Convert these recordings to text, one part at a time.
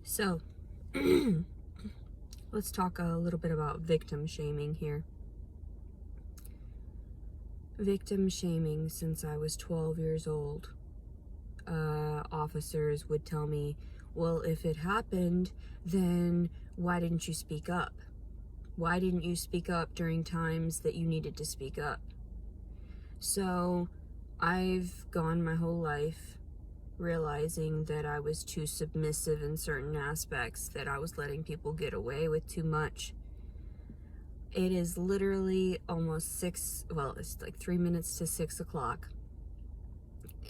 So, let's talk a little bit about victim shaming here. Victim shaming since I was 12 years old. Officers would tell me, well, if it happened, then why didn't you speak up? Why didn't you speak up during times that you needed to speak up? So, I've gone my whole life realizing that I was too submissive in certain aspects, that I was letting people get away with too much. It is literally almost it's like 3 minutes to 6 o'clock.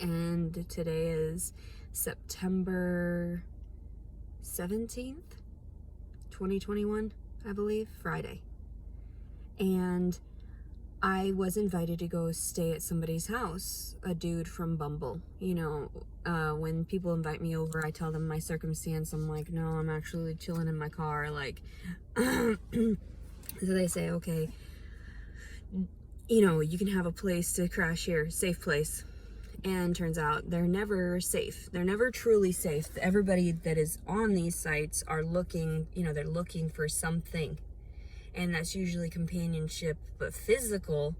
And today is September 17th, 2021, I believe, Friday. And I was invited to go stay at somebody's house, a dude from Bumble. You know, when people invite me over, I tell them my circumstance. I'm like, no, I'm actually chilling in my car. Like, so they say, okay, you know, you can have a place to crash here, safe place. And turns out they're never safe. They're never truly safe. Everybody that is on these sites are looking, they're looking for something. And that's usually companionship, but physical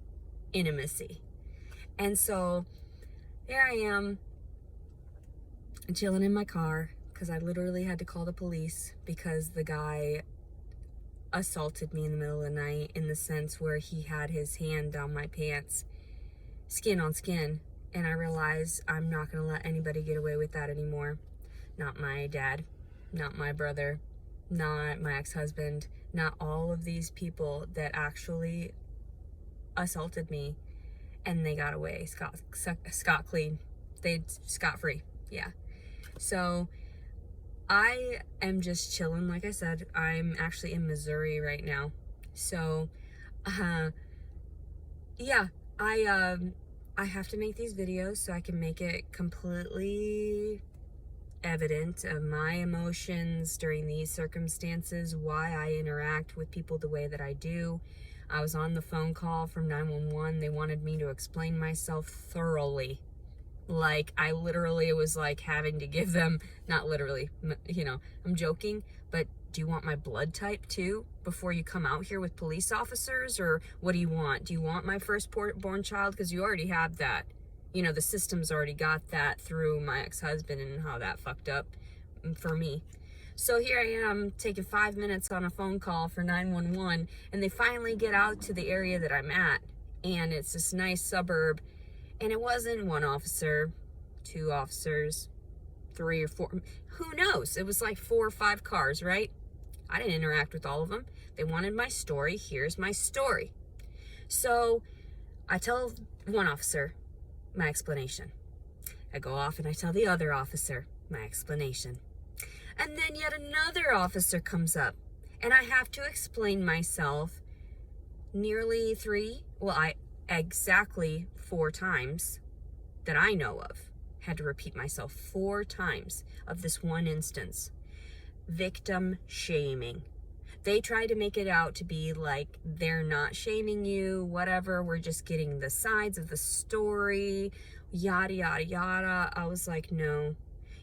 intimacy. And so there I am, chilling in my car, because I literally had to call the police because the guy assaulted me in the middle of the night, in the sense where he had his hand down my pants, skin on skin. And I realized I'm not going to let anybody get away with that anymore. Not my dad, not my brother, not my ex-husband, not all of these people that actually assaulted me, and they got away scot clean. They scot free. Yeah. So I am just chilling. Like I said, I'm actually in Missouri right now. So, yeah, I have to make these videos so I can make it completely evident of my emotions during these circumstances, why I interact with people the way that I do. I was on the phone call from 911. They wanted me to explain myself thoroughly. Like, I literally was like having to give them, not literally, I'm joking, but do you want my blood type too before you come out here with police officers? Or what do you want? Do you want my firstborn child? Because you already have that. The system's already got that through my ex-husband and how that fucked up for me. So here I am taking 5 minutes on a phone call for 911, and they finally get out to the area that I'm at, and it's this nice suburb, and it wasn't one officer, 2 officers, 3 or 4, who knows? It was like 4 or 5 cars, right? I didn't interact with all of them. They wanted my story. Here's my story. So I tell one officer my explanation. I go off and I tell the other officer my explanation. And then yet another officer comes up, and I have to explain myself nearly exactly 4 times that I know of. Had to repeat myself 4 times of this one instance. Victim shaming. They try to make it out to be like they're not shaming you, whatever, we're just getting the sides of the story, yada, yada, yada. I was like, no,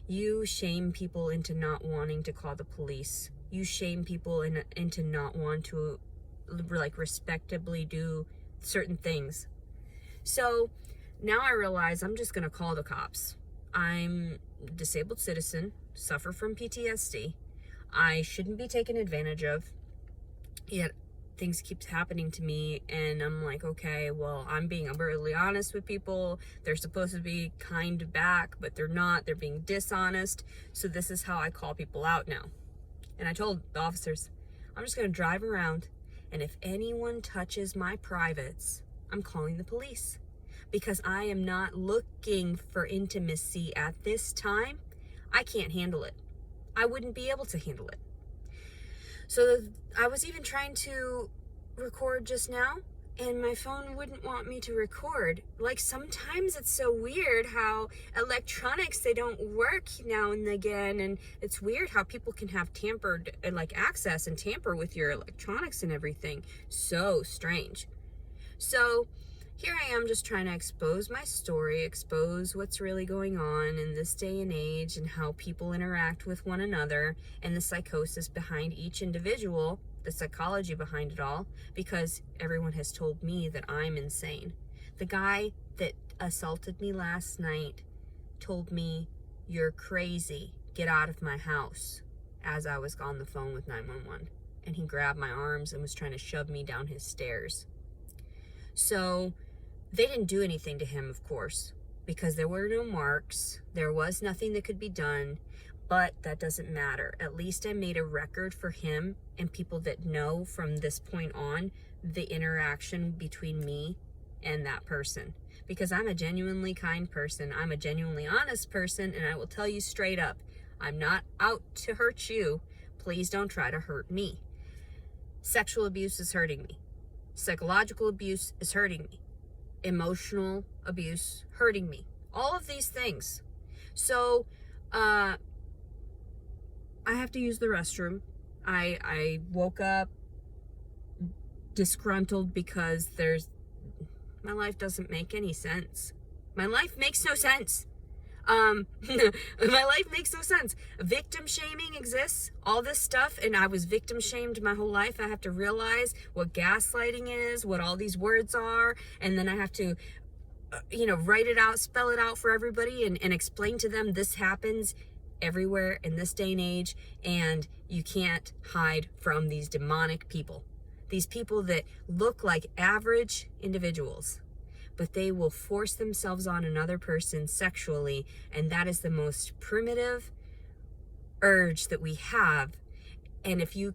you shame people into not wanting to call the police. You shame people into not want to, like, respectably do certain things. So now I realize I'm just going to call the cops. I'm a disabled citizen, suffer from PTSD. I shouldn't be taken advantage of, yet things keep happening to me, and I'm like, okay, well, I'm being brutally honest with people. They're supposed to be kind back, but they're not. They're being dishonest. So this is how I call people out now. And I told the officers, I'm just going to drive around, and if anyone touches my privates, I'm calling the police, because I am not looking for intimacy at this time. I can't handle it. I wouldn't be able to handle it. So I was even trying to record just now, and my phone wouldn't want me to record. Like, sometimes it's so weird how electronics, they don't work now and again, and it's weird how people can have tampered, access and tamper with your electronics and everything. So strange. So here I am just trying to expose my story, expose what's really going on in this day and age and how people interact with one another and the psychosis behind each individual, the psychology behind it all, because everyone has told me that I'm insane. The guy that assaulted me last night told me, "You're crazy. Get out of my house," as I was on the phone with 911. And he grabbed my arms and was trying to shove me down his stairs. So they didn't do anything to him, of course, because there were no marks. There was nothing that could be done, but that doesn't matter. At least I made a record for him and people that know from this point on the interaction between me and that person. Because I'm a genuinely kind person. I'm a genuinely honest person, and I will tell you straight up, I'm not out to hurt you. Please don't try to hurt me. Sexual abuse is hurting me. Psychological abuse is hurting me. Emotional abuse hurting me. All of these things. So, I have to use the restroom. I woke up disgruntled because my life doesn't make any sense. My life makes no sense. My life makes no sense. Victim shaming exists, all this stuff, and I was victim shamed my whole life. I have to realize what gaslighting is, what all these words are, and then I have to, write it out, spell it out for everybody, and explain to them this happens everywhere in this day and age, and you can't hide from these demonic people. These people that look like average individuals, but they will force themselves on another person sexually, and that is the most primitive urge that we have. And if you're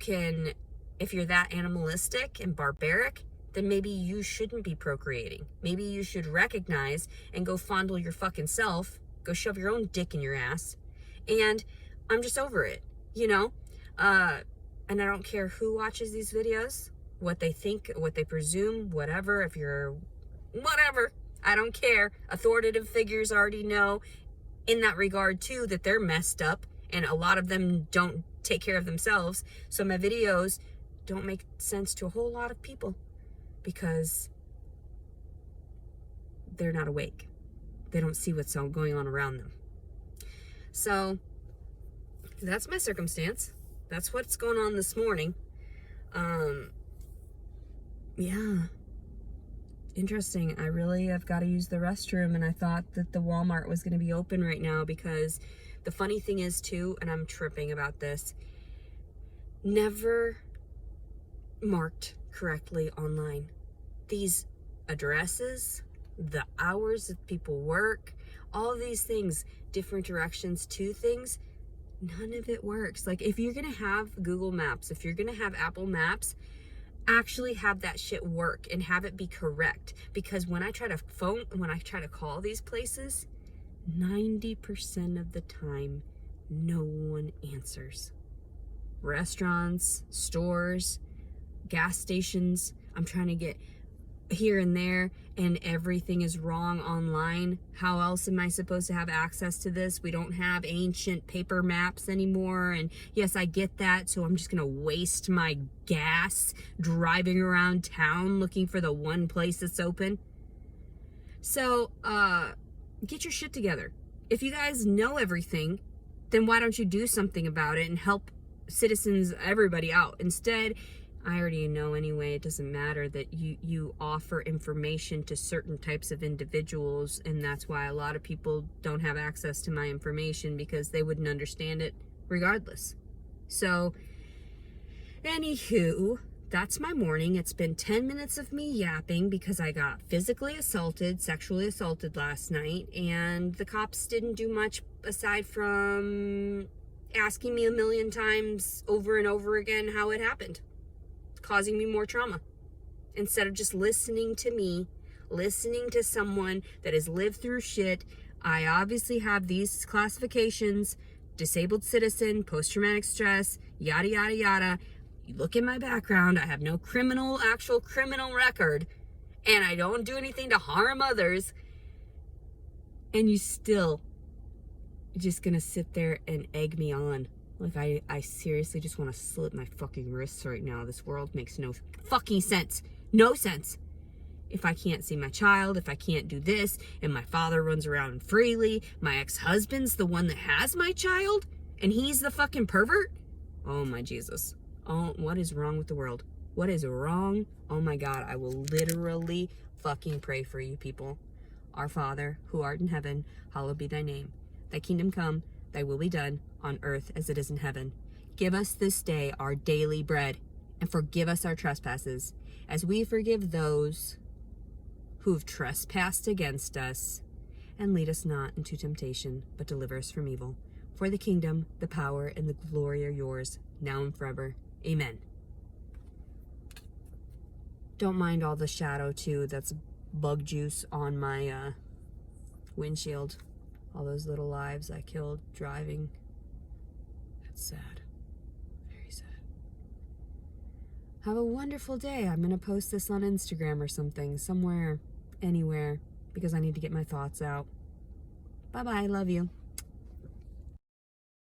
that animalistic and barbaric, then maybe you shouldn't be procreating. Maybe you should recognize and go fondle your fucking self, go shove your own dick in your ass, and I'm just over it, and I don't care who watches these videos, what they think, what they presume, whatever. If you're whatever, I don't care. Authoritative figures already know in that regard too that they're messed up, and a lot of them don't take care of themselves. So my videos don't make sense to a whole lot of people because they're not awake. They don't see what's going on around them. So that's my circumstance. That's what's going on this morning. Yeah. Interesting. I really have got to use the restroom, and I thought that the Walmart was going to be open right now, because the funny thing is too, and I'm tripping about this, never marked correctly online. These addresses, the hours that people work, all these things, different directions to things, none of it works. Like, if you're going to have Google Maps, if you're going to have Apple Maps, actually have that shit work and have it be correct. Because when I try to call these places, 90% of the time, no one answers. Restaurants, stores, gas stations, I'm trying to get here and there, and everything is wrong online. How else am I supposed to have access to this? We don't have ancient paper maps anymore, and yes, I get that, so I'm just gonna waste my gas driving around town looking for the one place that's open. So get your shit together. If you guys know everything, then why don't you do something about it and help citizens, everybody out? Instead, I already know anyway, it doesn't matter, that you offer information to certain types of individuals, and that's why a lot of people don't have access to my information, because they wouldn't understand it regardless. So, anywho, that's my morning. It's been 10 minutes of me yapping because I got physically assaulted, sexually assaulted last night, and the cops didn't do much aside from asking me a million times over and over again how it happened, causing me more trauma, instead of just listening to me, listening to someone that has lived through shit. I obviously have these classifications: disabled citizen, post-traumatic stress, yada, yada, yada. You look at my background, I have no actual criminal record, and I don't do anything to harm others, and you still just gonna sit there and egg me on. Like, I seriously just want to slit my fucking wrists right now. This world makes no fucking sense. No sense. If I can't see my child, if I can't do this, and my father runs around freely, my ex-husband's the one that has my child, and he's the fucking pervert? Oh my Jesus. Oh, what is wrong with the world? What is wrong? Oh my God, I will literally fucking pray for you people. Our Father, who art in heaven, hallowed be thy name. Thy kingdom come, thy will be done, on earth as it is in heaven. Give us this day our daily bread, and forgive us our trespasses, as we forgive those who've trespassed against us. And lead us not into temptation, but deliver us from evil. For the kingdom, the power, and the glory are yours, now and forever. Amen. Don't mind all the shadow, too. That's bug juice on my windshield. All those little lives I killed driving. That's sad. Very sad. Have a wonderful day. I'm going to post this on Instagram or something. Somewhere, anywhere. Because I need to get my thoughts out. Bye-bye. Love you.